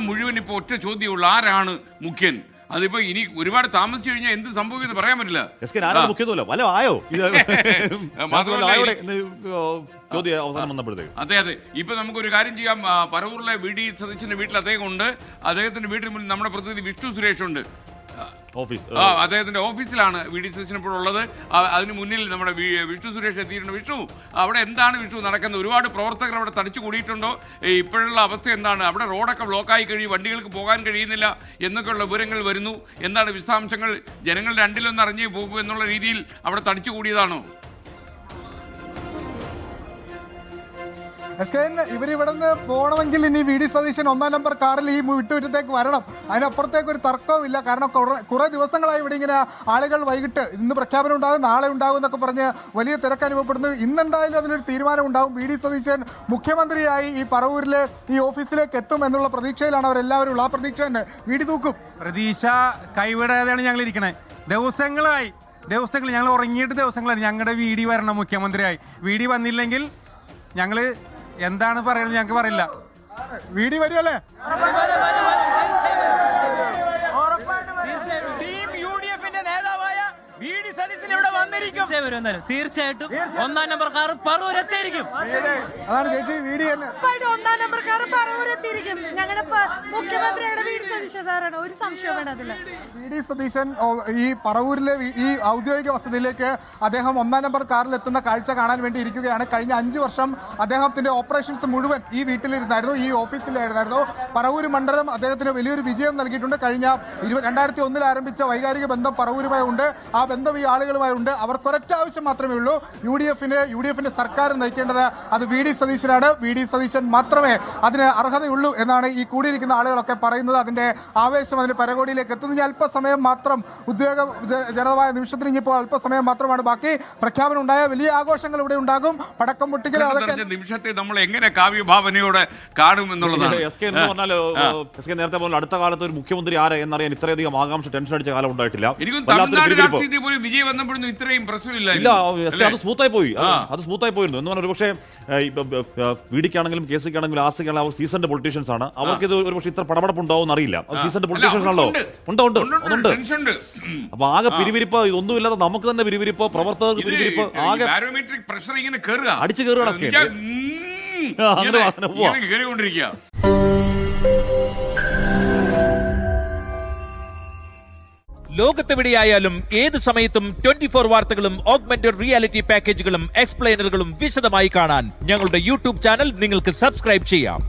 മുഴുവൻ ഇപ്പോൾ ഒറ്റ ചോദ്യമുള്ള ആരാണ് മുഖ്യൻ? അതിപ്പോ ഇനി ഒരുപാട് താമസിച്ചു കഴിഞ്ഞാൽ എന്ത് സംഭവിക്കുന്നത് പറയാൻ പറ്റില്ല. അതെ അതെ, ഇപ്പൊ നമുക്കൊരു കാര്യം ചെയ്യാം. പറവൂരിലെ VD സതീശന്റെ വീട്ടിൽ അദ്ദേഹം ഉണ്ട്. അദ്ദേഹത്തിന്റെ വീട്ടിൽ മുന്നിൽ നമ്മുടെ പ്രതിനിധി വിഷ്ണു സുരേഷ് ഉണ്ട്. അദ്ദേഹത്തിന്റെ ഓഫീസിലാണ് VD സതീശൻ ഇപ്പോൾ ഉള്ളത്. അതിന് മുന്നിൽ നമ്മുടെ വിഷ്ണു സുരേഷ് എത്തിയിട്ടുണ്ട്. വിഷ്ണു, അവിടെ എന്താണ് വിഷ്ണു നടക്കുന്നത്? ഒരുപാട് പ്രവർത്തകർ അവിടെ തടിച്ചു കൂടിയിട്ടുണ്ടോ? ഇപ്പോഴുള്ള അവസ്ഥ എന്താണ്? അവിടെ റോഡൊക്കെ ബ്ലോക്കായി കഴിയും, വണ്ടികൾക്ക് പോകാൻ കഴിയുന്നില്ല എന്നൊക്കെയുള്ള വിവരങ്ങൾ വരുന്നു. എന്താണ് വിശദാംശങ്ങൾ? ജനങ്ങൾ രണ്ടിലൊന്ന് അറിഞ്ഞേ പോകൂ എന്നുള്ള രീതിയിൽ അവിടെ തടിച്ചു കൂടിയതാണോ? ഇവരിവിടുന്ന് പോകണമെങ്കിൽ ഇനി VD സതീശൻ 1-ാം നമ്പർ കാറിൽ ഈ വിട്ടുമുറ്റത്തേക്ക് വരണം. അതിനപ്പുറത്തേക്ക് ഒരു തർക്കവും ഇല്ല. കാരണം കുറെ ദിവസങ്ങളായി ഇവിടെ ഇങ്ങനെ ആളുകൾ വൈകിട്ട് ഇന്ന് പ്രഖ്യാപനം ഉണ്ടാകും, നാളെ ഉണ്ടാകും എന്നൊക്കെ പറഞ്ഞ് വലിയ തിരക്ക് അനുഭവപ്പെടുന്നു. ഇന്നെന്തായാലും അതിനൊരു തീരുമാനം ഉണ്ടാകും. VD സതീശൻ മുഖ്യമന്ത്രിയായി ഈ പറവൂരിലെ ഈ ഓഫീസിലേക്ക് എത്തും എന്നുള്ള പ്രതീക്ഷയിലാണ് അവരെല്ലാവരും ഉള്ളത്. ആ പ്രതീക്ഷ തന്നെ VD തൂക്കും. പ്രതീക്ഷ കൈവിടാതെയാണ് ഞങ്ങൾ ഇരിക്കണേ. ദിവസങ്ങൾ ഞങ്ങൾ ഉറങ്ങിയിട്ട് ദിവസങ്ങളായി ഞങ്ങളുടെ VD വരണം മുഖ്യമന്ത്രിയായി. VD വന്നില്ലെങ്കിൽ ഞങ്ങള് എന്താണ് പറയുന്നത് ഞങ്ങൾക്ക് പറയില്ല. VD വരുമല്ലേ? തീർച്ചയായിട്ടും 1-ാം നമ്പർ കാർ പറവൂരെത്തിയിരിക്കും. അതാണ് ചേച്ചി, VD തന്നെ 1-ാം നമ്പർ കാർ പറവൂരെത്തിയിരിക്കും. ഞങ്ങളുടെ മുഖ്യമന്ത്രിയുടെ VD സതീശൻ സാറാണ്, ഒരു സംശയം വേണ്ട അതില്ല. VD സതീശൻ ഈ പറവൂരിലെ ഈ ഔദ്യോഗിക വസതിയിലേക്ക് അദ്ദേഹം 1-ാം നമ്പർ കാറിൽ എത്തുന്ന കാഴ്ച കാണാൻ വേണ്ടി ഇരിക്കുകയാണ്. കഴിഞ്ഞ 5 വർഷം അദ്ദേഹത്തിന്റെ ഓപ്പറേഷൻസ് മുഴുവൻ ഈ വീട്ടിലിരുന്നായിരുന്നു, ഈ ഓഫീസിലായിരുന്നു. പറവൂർ മണ്ഡലം അദ്ദേഹത്തിന് വലിയൊരു വിജയം നൽകിയിട്ടുണ്ട്. കഴിഞ്ഞ 2001 ആരംഭിച്ച വൈകാരിക ബന്ധം പറവൂരുമായി ഉണ്ട്. ആ ബന്ധം ഈ ആളുകളുമായി ഉണ്ട്. അവർക്കൊരൊറ്റ ആവശ്യം മാത്രമേ ഉള്ളൂ, UDFന്റെ സർക്കാർ നയിക്കേണ്ടത് അത് VD സതീശനാണ്. VD സതീശൻ മാത്രമേ അതിന് അർഹതയുള്ളൂ എന്നാണ് ഈ കൂടിയിരിക്കുന്ന ആളുകളൊക്കെ പറയുന്നത്. അതിന്റെ ആവേശം അതിന് പരകോടിയിലേക്ക് എത്തുന്നു. ഇനി അല്പസമയം മാത്രം, ഉദ്യോഗജനമായ നിമിഷത്തിന് ഇനിയിപ്പോൾ അല്പസമയം മാത്രമാണ് ബാക്കി. പ്രഖ്യാപനം ഉണ്ടായ വലിയ ആഘോഷങ്ങൾ ഇവിടെ ഉണ്ടാകും. പടക്കം പൊട്ടിക്കൽ, അതൊക്കെ നിമിഷത്തെ നമ്മൾ എങ്ങനെ കാവ്യഭാവനയോടെ കാണും എന്നുള്ളതാണ്. നേരത്തെ പോലെ അടുത്ത കാലത്ത് ഒരു മുഖ്യമന്ത്രി ആരെ എന്നറിയാൻ ഇത്രയധികം ആകാംക്ഷ ടെൻഷൻ അടിച്ച കാലം ഉണ്ടായിട്ടില്ല. വിജയ് വന്നപ്പോഴൊന്നും ഇത്രയും പ്രശ്നമില്ല. അത് സ്മൂത്തായി പോയി, അത് സ്മൂത്തായി പോയിരുന്നു എന്ന് പറഞ്ഞാൽ. പക്ഷേ VDക്കാണെങ്കിലും KCക്കാണെങ്കിലും ആസിക്കാണെങ്കിലും അവർ സീസൺഡ് പൊളിറ്റീഷ്യൻസ് ആണ്. അവർക്ക് ഇത് ഒരു പക്ഷേ ഇത്ര പടപടപ്പ് ഉണ്ടാവും എന്നറിയില്ല. സീസൺഡ് പൊളിറ്റീഷ്യൻസ് ആണല്ലോ, ഉണ്ട്. അപ്പൊ ആകെ പിരിവിരിപ്പ്, ഇതൊന്നുമില്ലാതെ നമുക്ക് തന്നെ പിരിവിരിപ്പ്, പ്രവർത്തകർക്ക് പിരിവിരിപ്പ്, ആകെ പ്രഷർ ഇങ്ങനെ അടിച്ചു കയറുകയാണ്. ലോകത്തെവിടെയായാലും ഏത് സമയത്തും 24 വാർത്തകളും ഓഗ്മെന്റഡ് റിയാലിറ്റി പാക്കേജുകളും എക്സ്പ്ലെയിനറുകളും വിശദമായി കാണാൻ ഞങ്ങളുടെ YouTube ചാനൽ നിങ്ങൾക്ക് സബ്സ്ക്രൈബ് ചെയ്യാം.